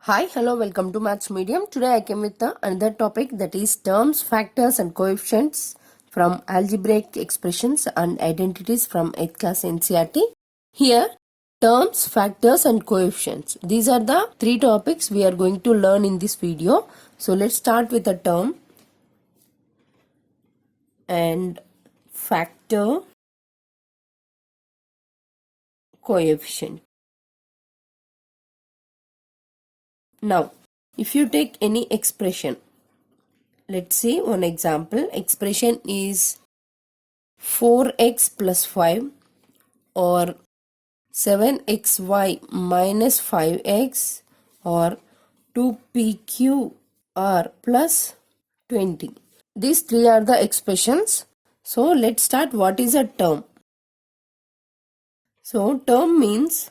Hi, hello, welcome to Mathsmedium. Today I came with another topic, that is terms, factors and coefficients from Algebraic Expressions and Identities from 8th class NCERT. Here, terms, factors and coefficients. These are the three topics we are going to learn in this video. So let's start with a term and factor, coefficient. Now, if you take any expression, let's see one example. Expression is 4x plus 5 or 7xy minus 5x or 2pqr plus 20. These three are the expressions. So let's start. What is a term? So term means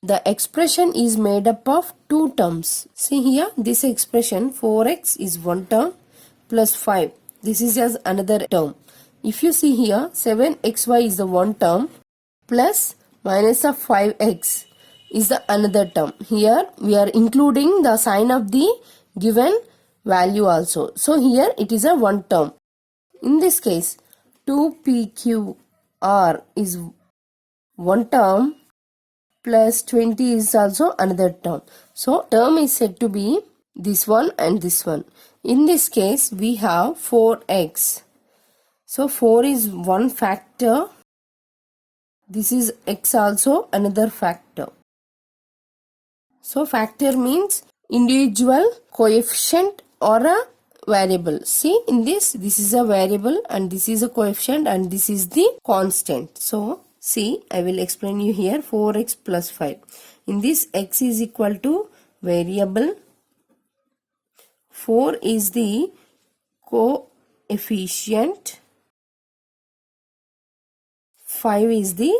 the expression is made up of two terms. See here, this expression 4x is one term plus 5. This is just another term. If you see here, 7xy is the one term plus minus of 5x is the another term. Here we are including the sign of the given value also. So here it is a one term. In this case, 2pqr is one term plus 20 is also another term. So term is said to be this one and this one. In this case we have 4x. So 4 is one factor. This is x also another factor. So factor means individual coefficient or a variable. See in this is a variable and this is a coefficient and this is the constant. So see, I will explain you here. 4x plus 5. In this, x is equal to variable. 4 is the coefficient. 5 is the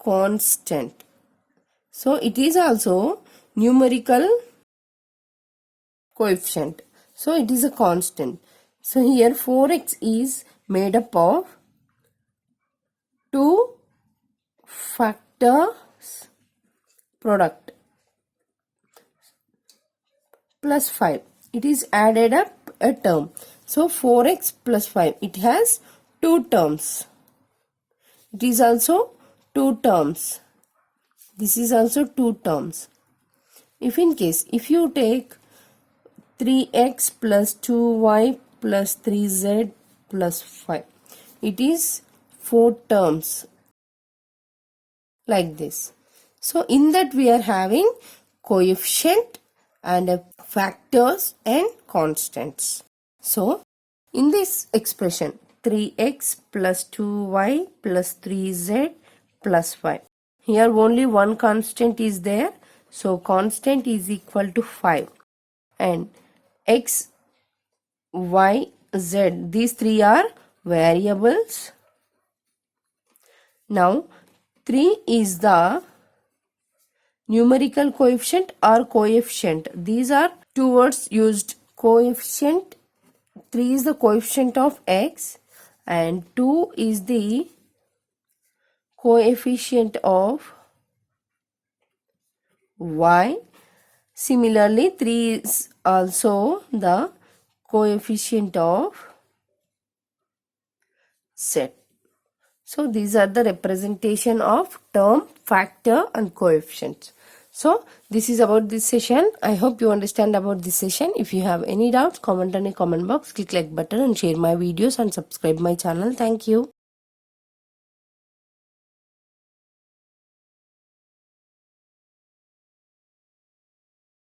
constant. So it is also numerical coefficient. So it is a constant. So here 4x is made up of 2 factors product plus 5. It is added up a term. So 4x plus 5, it has two terms. It is also two terms. This is also two terms. If in case, if you take 3x plus 2y plus 3z plus 5, it is four terms. Like this. So in that we are having coefficient and factors and constants. So in this expression 3x plus 2y plus 3z plus 5. Here only one constant is there. So constant is equal to 5. And x, y, z, these three are variables. Now 3 is the numerical coefficient or coefficient. These are two words used. Coefficient, 3 is the coefficient of x and 2 is the coefficient of y. Similarly, 3 is also the coefficient of z. So these are the representation of term, factor and coefficients. So this is about this session. I hope you understand about this session. If you have any doubts, comment on a comment box, click like button and share my videos and subscribe my channel. Thank you.